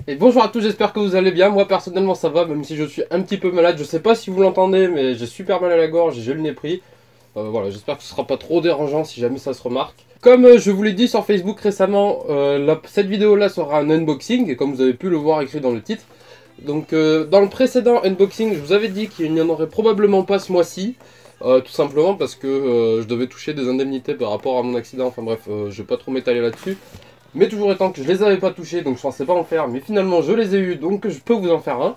Et bonjour à tous, j'espère que vous allez bien. Moi personnellement ça va, même si je suis un petit peu malade. Je sais pas si vous l'entendez, mais j'ai super mal à la gorge et j'ai le nez pris. Voilà, j'espère que ce sera pas trop dérangeant si jamais ça se remarque. Comme je vous l'ai dit sur Facebook récemment, cette vidéo là sera un unboxing, et comme vous avez pu le voir écrit dans le titre. Donc dans le précédent unboxing, je vous avais dit qu'il n'y en aurait probablement pas ce mois-ci. Tout simplement parce que je devais toucher des indemnités par rapport à mon accident. Enfin bref, je vais pas trop m'étaler là-dessus. Mais toujours étant que je les avais pas touchés, donc je pensais pas en faire. Mais finalement je les ai eu, donc je peux vous en faire un.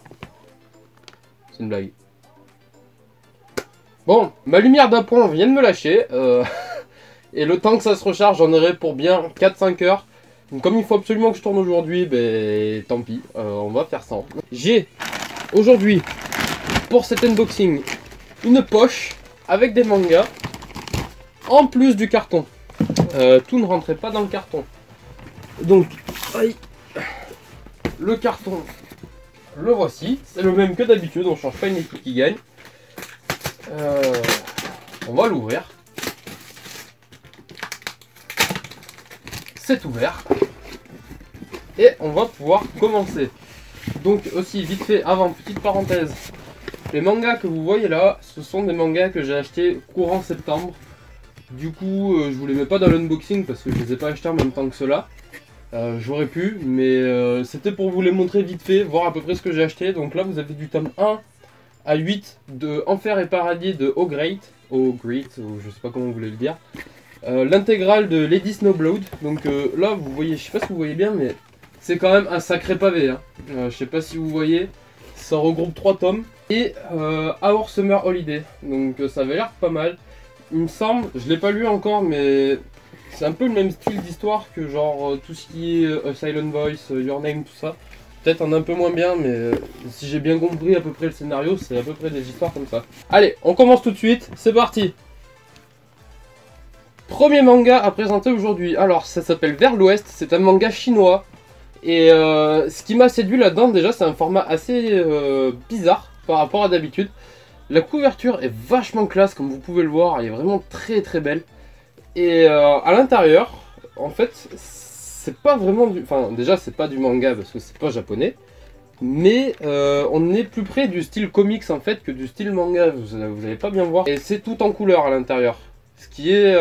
C'est une blague. Bon, ma lumière d'appoint vient de me lâcher. Et le temps que ça se recharge, j'en aurai pour bien 4-5 heures. Donc comme il faut absolument que je tourne aujourd'hui, ben tant pis, on va faire ça. J'ai aujourd'hui, pour cet unboxing, une poche avec des mangas, en plus du carton. Tout ne rentrait pas dans le carton. Donc, aïe, le carton, le voici. C'est le même que d'habitude, on change pas une équipe qui gagne. On va l'ouvrir. C'est ouvert. Et on va pouvoir commencer. Donc aussi, vite fait, avant, petite parenthèse. Les mangas que vous voyez là, ce sont des mangas que j'ai achetés courant septembre. Du coup, je vous les mets pas dans l'unboxing parce que je les ai pas achetés en même temps que ceux-là. J'aurais pu, mais c'était pour vous les montrer vite fait, voir à peu près ce que j'ai acheté. Donc là, vous avez du tome 1 à 8 de Enfer et Paradis de O-Great, ou je sais pas comment vous voulez le dire. L'intégrale de Lady Snowblood. Donc là, vous voyez, je sais pas si vous voyez bien, mais c'est quand même un sacré pavé. Hein. Je sais pas si vous voyez, ça regroupe 3 tomes. Et Our Summer Holiday, donc ça avait l'air pas mal. Il me semble, je l'ai pas lu encore, mais c'est un peu le même style d'histoire que genre tout ce qui est A Silent Voice, Your Name, tout ça. Peut-être un peu moins bien, mais si j'ai bien compris à peu près le scénario, c'est à peu près des histoires comme ça. Allez, on commence tout de suite, c'est parti. Premier manga à présenter aujourd'hui. Alors, ça s'appelle Vers l'Ouest, c'est un manga chinois. Et ce qui m'a séduit là-dedans, déjà, c'est un format assez bizarre par rapport à d'habitude. La couverture est vachement classe, comme vous pouvez le voir, elle est vraiment très très belle. Et à l'intérieur, en fait, c'est pas vraiment du... Enfin, déjà, c'est pas du manga parce que c'est pas japonais. Mais on est plus près du style comics en fait que du style manga, vous allez pas bien voir. Et c'est tout en couleur à l'intérieur. Ce qui est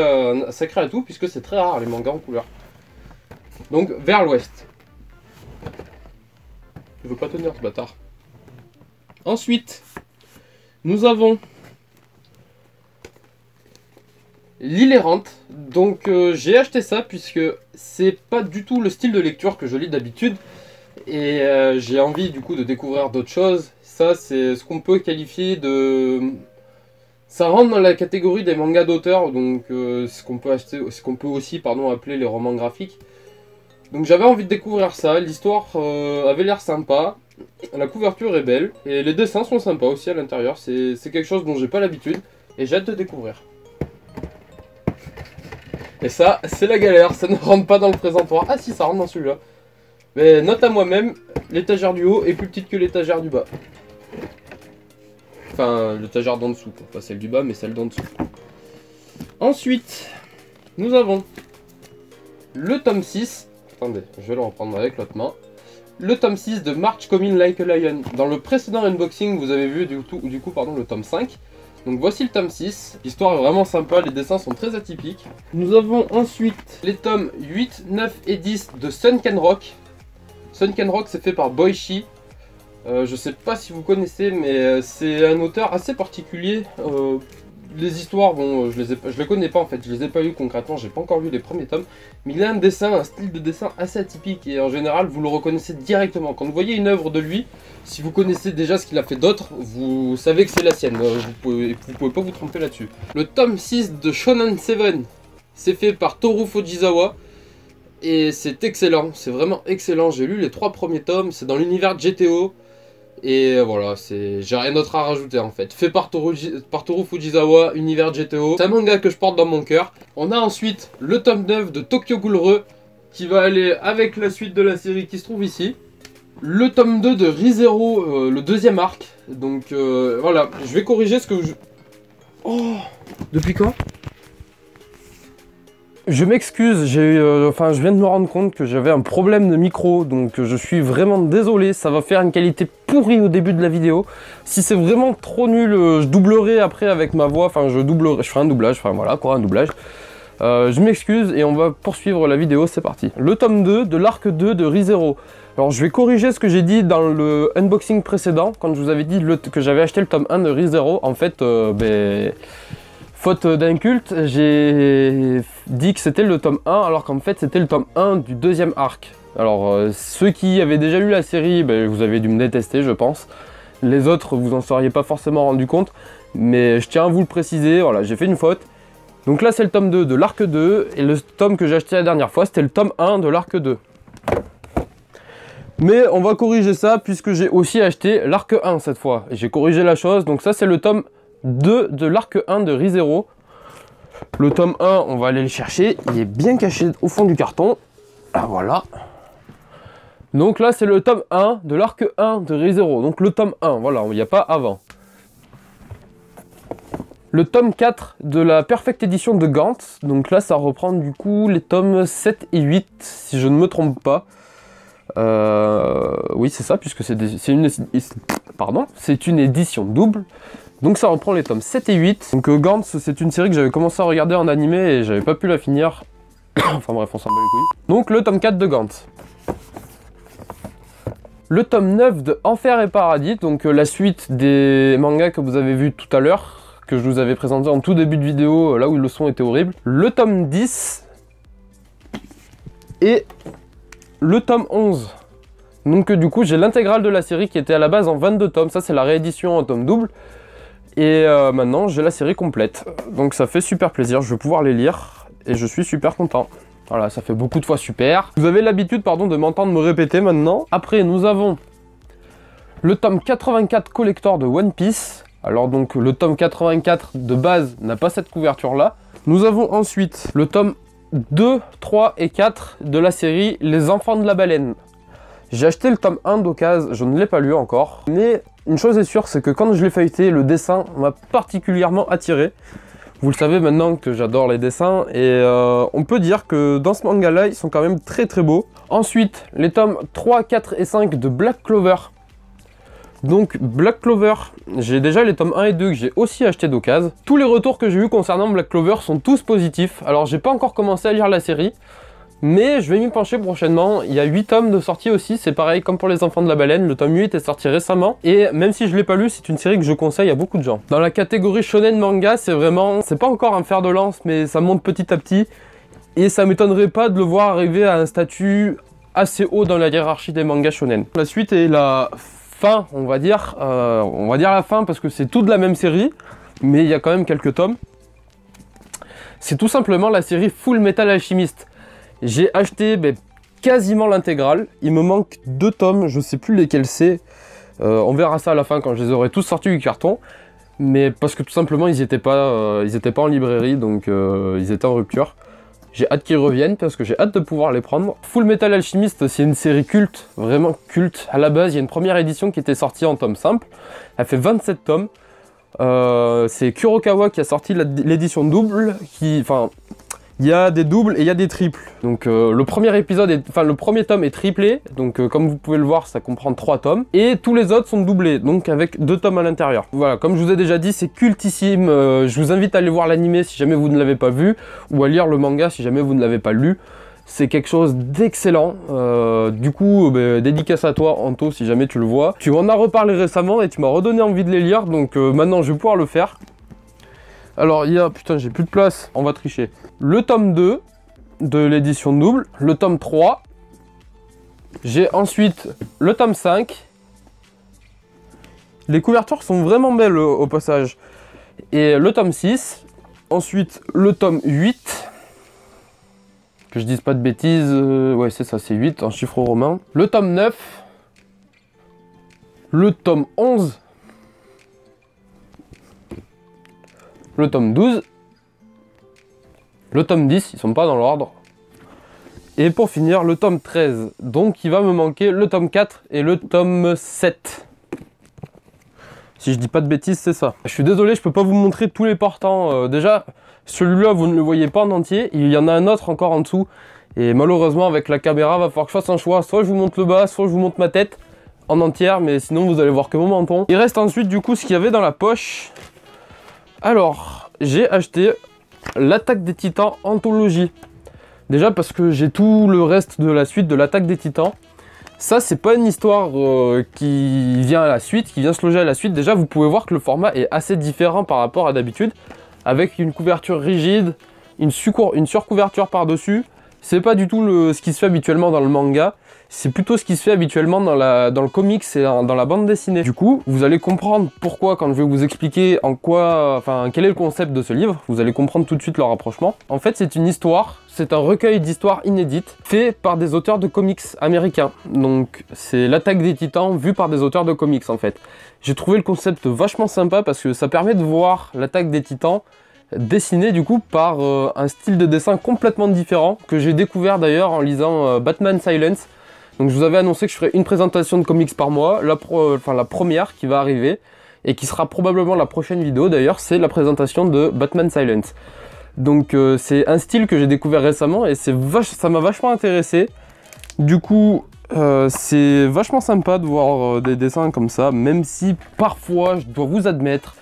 sacré à tout, puisque c'est très rare les mangas en couleur. Donc, Vers l'Ouest. Je veux pas tenir ce bâtard. Ensuite, nous avons L'île errante. Donc j'ai acheté ça puisque c'est pas du tout le style de lecture que je lis d'habitude. Et j'ai envie du coup de découvrir d'autres choses. Ça c'est ce qu'on peut qualifier de... Ça rentre dans la catégorie des mangas d'auteur, donc ce qu'on peut acheter, ce qu'on peut aussi appeler les romans graphiques. Donc j'avais envie de découvrir ça, l'histoire avait l'air sympa, la couverture est belle, et les dessins sont sympas aussi à l'intérieur, c'est quelque chose dont j'ai pas l'habitude, et j'ai hâte de découvrir. Et ça, c'est la galère, ça ne rentre pas dans le présentoir. Ah si, ça rentre dans celui-là. Mais note à moi-même, l'étagère du haut est plus petite que l'étagère du bas. Enfin, l'étagère d'en dessous, quoi. Pas celle du bas, mais celle d'en dessous. Ensuite, nous avons le tome 6. Attendez, je vais le reprendre avec l'autre main. Le tome 6 de March Coming Like a Lion. Dans le précédent unboxing, vous avez vu du coup, le tome 5. Donc voici le tome 6. L'histoire est vraiment sympa, les dessins sont très atypiques. Nous avons ensuite les tomes 8, 9 et 10 de Sunken Rock. Sunken Rock, c'est fait par Boichi. Je sais pas si vous connaissez, mais c'est un auteur assez particulier. Les histoires, bon, je les connais pas en fait, je les ai pas lues concrètement, j'ai pas encore lu les premiers tomes. Mais il a un style de dessin assez atypique et en général vous le reconnaissez directement. Quand vous voyez une œuvre de lui, si vous connaissez déjà ce qu'il a fait d'autre, vous savez que c'est la sienne, vous pouvez pas vous tromper là-dessus. Le tome 6 de Shonen 7, c'est fait par Toru Fujisawa. Et c'est excellent, c'est vraiment excellent, j'ai lu les 3 premiers tomes, c'est dans l'univers de GTO. Et voilà, j'ai rien d'autre à rajouter en fait. Fait par Toru Fujisawa, univers GTO. C'est un manga que je porte dans mon cœur. On a ensuite le tome 9 de Tokyo Ghoul qui va aller avec la suite de la série qui se trouve ici. Le tome 2 de ReZero, le deuxième arc. Donc voilà, je vais corriger ce que Oh, depuis quand? Je m'excuse, je viens de me rendre compte que j'avais un problème de micro, donc je suis vraiment désolé, ça va faire une qualité pourrie au début de la vidéo. Si c'est vraiment trop nul, je doublerai après avec ma voix, enfin je ferai un doublage, enfin voilà quoi, un doublage. Je m'excuse et on va poursuivre la vidéo, c'est parti. Le tome 2 de l'arc 2 de ReZero. Alors je vais corriger ce que j'ai dit dans le unboxing précédent, quand je vous avais dit que j'avais acheté le tome 1 de ReZero. En fait, faute d'inculte, j'ai dit que c'était le tome 1, alors qu'en fait c'était le tome 1 du deuxième arc. Alors ceux qui avaient déjà lu la série, vous avez dû me détester je pense. Les autres, vous en seriez pas forcément rendu compte, mais je tiens à vous le préciser, voilà, j'ai fait une faute. Donc là c'est le tome 2 de l'arc 2, et le tome que j'ai acheté la dernière fois, c'était le tome 1 de l'arc 2. Mais on va corriger ça, puisque j'ai aussi acheté l'arc 1 cette fois. J'ai corrigé la chose, donc ça c'est le tome 2 de l'arc 1 de ReZero. Le tome 1, on va aller le chercher, il est bien caché au fond du carton. Ah voilà. Donc là c'est le tome 1 de l'arc 1 de ReZero, donc le tome 1, voilà, il n'y a pas avant. Le tome 4 de la Perfect Edition de Gantz, donc là ça reprend du coup les tomes 7 et 8, si je ne me trompe pas. Oui c'est ça, puisque c'est une édition double. Donc ça reprend les tomes 7 et 8. Donc Gantz, c'est une série que j'avais commencé à regarder en animé et j'avais pas pu la finir. Enfin bref, on s'en bat les couilles. Donc le tome 4 de Gantz. Le tome 9 de Enfer et Paradis, donc la suite des mangas que vous avez vu tout à l'heure, que je vous avais présenté en tout début de vidéo, là où le son était horrible. Le tome 10 et le tome 11. Donc du coup, j'ai l'intégrale de la série qui était à la base en 22 tomes. Ça, c'est la réédition en tome double. Et maintenant, j'ai la série complète. Donc ça fait super plaisir, je vais pouvoir les lire. Et je suis super content. Voilà, ça fait beaucoup de fois super. Vous avez l'habitude, pardon, de m'entendre me répéter maintenant. Après, nous avons le tome 84 collector de One Piece. Alors donc, le tome 84 de base n'a pas cette couverture-là. Nous avons ensuite le tome 2, 3 et 4 de la série Les Enfants de la Baleine. J'ai acheté le tome 1 d'occasion, je ne l'ai pas lu encore. Mais une chose est sûre, c'est que quand je l'ai feuilleté, le dessin m'a particulièrement attiré. Vous le savez maintenant que j'adore les dessins et on peut dire que dans ce manga là ils sont quand même très très beaux. Ensuite les tomes 3, 4 et 5 de Black Clover. Donc Black Clover, j'ai déjà les tomes 1 et 2 que j'ai aussi acheté d'occasion. Tous les retours que j'ai eu concernant Black Clover sont tous positifs. Alors j'ai pas encore commencé à lire la série, mais je vais m'y pencher prochainement. Il y a 8 tomes de sortie aussi, c'est pareil comme pour Les Enfants de la Baleine, le tome 8 est sorti récemment. Et même si je l'ai pas lu, c'est une série que je conseille à beaucoup de gens. Dans la catégorie shonen manga, c'est pas encore un fer de lance, mais ça monte petit à petit. Et ça m'étonnerait pas de le voir arriver à un statut assez haut dans la hiérarchie des mangas shonen. La suite est la fin, on va dire la fin parce que c'est toute la même série, mais il y a quand même quelques tomes. C'est tout simplement la série Full Metal Alchemist. J'ai acheté quasiment l'intégrale, il me manque 2 tomes, je sais plus lesquels c'est. On verra ça à la fin quand je les aurai tous sortis du carton. Mais parce que tout simplement ils étaient pas en librairie, donc ils étaient en rupture. J'ai hâte qu'ils reviennent parce que j'ai hâte de pouvoir les prendre. Full Metal Alchemist, c'est une série culte, vraiment culte. À la base, il y a une première édition qui était sortie en tome simple. Elle fait 27 tomes. C'est Kurokawa qui a sorti l'édition double, il y a des doubles et il y a des triples. Donc le premier tome est triplé, donc comme vous pouvez le voir, ça comprend 3 tomes. Et tous les autres sont doublés, donc avec 2 tomes à l'intérieur. Voilà, comme je vous ai déjà dit, c'est cultissime. Je vous invite à aller voir l'animé si jamais vous ne l'avez pas vu, ou à lire le manga si jamais vous ne l'avez pas lu. C'est quelque chose d'excellent. Du coup, dédicace à toi, Anto, si jamais tu le vois. Tu m'en as reparlé récemment et tu m'as redonné envie de les lire, donc maintenant je vais pouvoir le faire. Alors il y a, putain j'ai plus de place, on va tricher. Le tome 2 de l'édition double, le tome 3. J'ai ensuite le tome 5. Les couvertures sont vraiment belles au passage. Et le tome 6. Ensuite le tome 8. Que je dise pas de bêtises, ouais c'est ça, c'est 8 en chiffre romain. Le tome 9. Le tome 11. Le tome 12, le tome 10, ils sont pas dans l'ordre. Et pour finir, le tome 13. Donc il va me manquer le tome 4 et le tome 7. Si je dis pas de bêtises, c'est ça. Je suis désolé, je peux pas vous montrer tous les portants. Déjà, celui-là, vous ne le voyez pas en entier. Il y en a un autre encore en dessous. Et malheureusement, avec la caméra, va falloir que je fasse un choix. Soit je vous montre le bas, soit je vous montre ma tête en entière. Mais sinon, vous allez voir que mon menton. Il reste ensuite, du coup, ce qu'il y avait dans la poche. Alors, j'ai acheté l'Attaque des Titans Anthologie. Déjà parce que j'ai tout le reste de la suite de l'Attaque des Titans. Ça, c'est pas une histoire qui vient à la suite, qui vient se loger à la suite. Déjà, vous pouvez voir que le format est assez différent par rapport à d'habitude. Avec une couverture rigide, une surcouverture par-dessus. C'est pas du tout ce qui se fait habituellement dans le manga. C'est plutôt ce qui se fait habituellement dans le comics et dans la bande dessinée. Du coup, vous allez comprendre pourquoi quand je vais vous expliquer quel est le concept de ce livre. Vous allez comprendre tout de suite le rapprochement. En fait, c'est une histoire, c'est un recueil d'histoires inédites fait par des auteurs de comics américains. Donc, c'est l'Attaque des Titans vue par des auteurs de comics en fait. J'ai trouvé le concept vachement sympa parce que ça permet de voir l'Attaque des Titans dessiné du coup par un style de dessin complètement différent que j'ai découvert d'ailleurs en lisant Batman Silence. Donc je vous avais annoncé que je ferais une présentation de comics par mois, la première qui va arriver et qui sera probablement la prochaine vidéo d'ailleurs, c'est la présentation de Batman Silence. Donc c'est un style que j'ai découvert récemment et ça m'a vachement intéressé. Du coup c'est vachement sympa de voir des dessins comme ça, même si parfois je dois vous admettre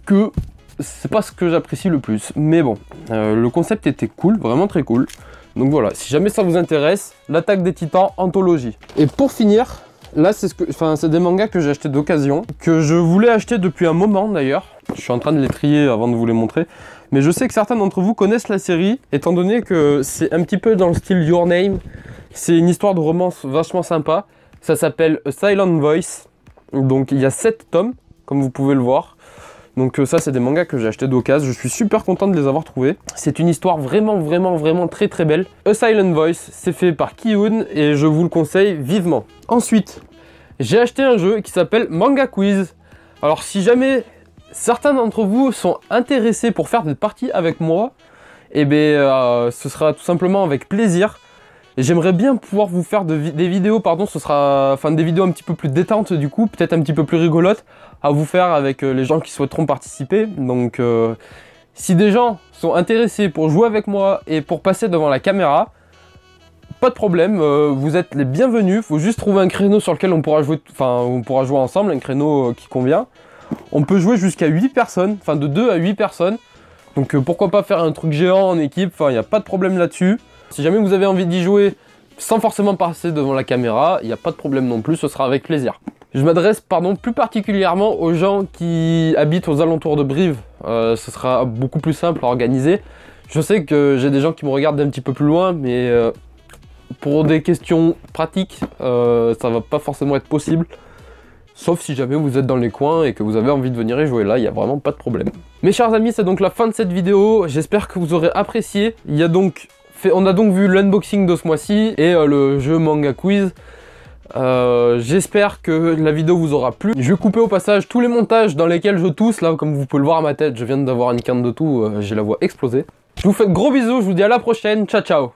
que c'est pas ce que j'apprécie le plus. Mais bon, le concept était cool, vraiment très cool. Donc voilà, si jamais ça vous intéresse, l'Attaque des Titans Anthologie. Et pour finir, là c'est des mangas que j'ai acheté d'occasion, que je voulais acheter depuis un moment d'ailleurs. Je suis en train de les trier avant de vous les montrer. Mais je sais que certains d'entre vous connaissent la série, étant donné que c'est un petit peu dans le style Your Name. C'est une histoire de romance vachement sympa. Ça s'appelle A Silent Voice. Donc il y a 7 tomes, comme vous pouvez le voir. Donc ça c'est des mangas que j'ai acheté d'occasion, je suis super content de les avoir trouvés. C'est une histoire vraiment très très belle. A Silent Voice, c'est fait par Ki-hoon et je vous le conseille vivement. Ensuite, j'ai acheté un jeu qui s'appelle Manga Quiz. Alors si jamais certains d'entre vous sont intéressés pour faire des parties avec moi, eh bien ce sera tout simplement avec plaisir. J'aimerais bien pouvoir vous faire des vidéos, ce sera des vidéos un petit peu plus détentes du coup, peut-être un petit peu plus rigolotes à vous faire avec les gens qui souhaiteront participer. Donc si des gens sont intéressés pour jouer avec moi et pour passer devant la caméra, pas de problème, vous êtes les bienvenus. Faut juste trouver un créneau sur lequel on pourra jouer ensemble, un créneau qui convient. On peut jouer jusqu'à 8 personnes, de 2 à 8 personnes. Donc pourquoi pas faire un truc géant en équipe, il n'y a pas de problème là-dessus. Si jamais vous avez envie d'y jouer sans forcément passer devant la caméra, il n'y a pas de problème non plus, ce sera avec plaisir. Je m'adresse plus particulièrement aux gens qui habitent aux alentours de Brive. Ce sera beaucoup plus simple à organiser. Je sais que j'ai des gens qui me regardent d'un petit peu plus loin, mais pour des questions pratiques, ça va pas forcément être possible. Sauf si jamais vous êtes dans les coins et que vous avez envie de venir y jouer, là, il n'y a vraiment pas de problème. Mes chers amis, c'est donc la fin de cette vidéo. J'espère que vous aurez apprécié. On a donc vu l'unboxing de ce mois-ci et le jeu Manga Quiz. J'espère que la vidéo vous aura plu. Je vais couper au passage tous les montages dans lesquels je tousse. Là, comme vous pouvez le voir à ma tête, je viens d'avoir une canne de tout, j'ai la voix explosée. Je vous fais de gros bisous, je vous dis à la prochaine. Ciao, ciao.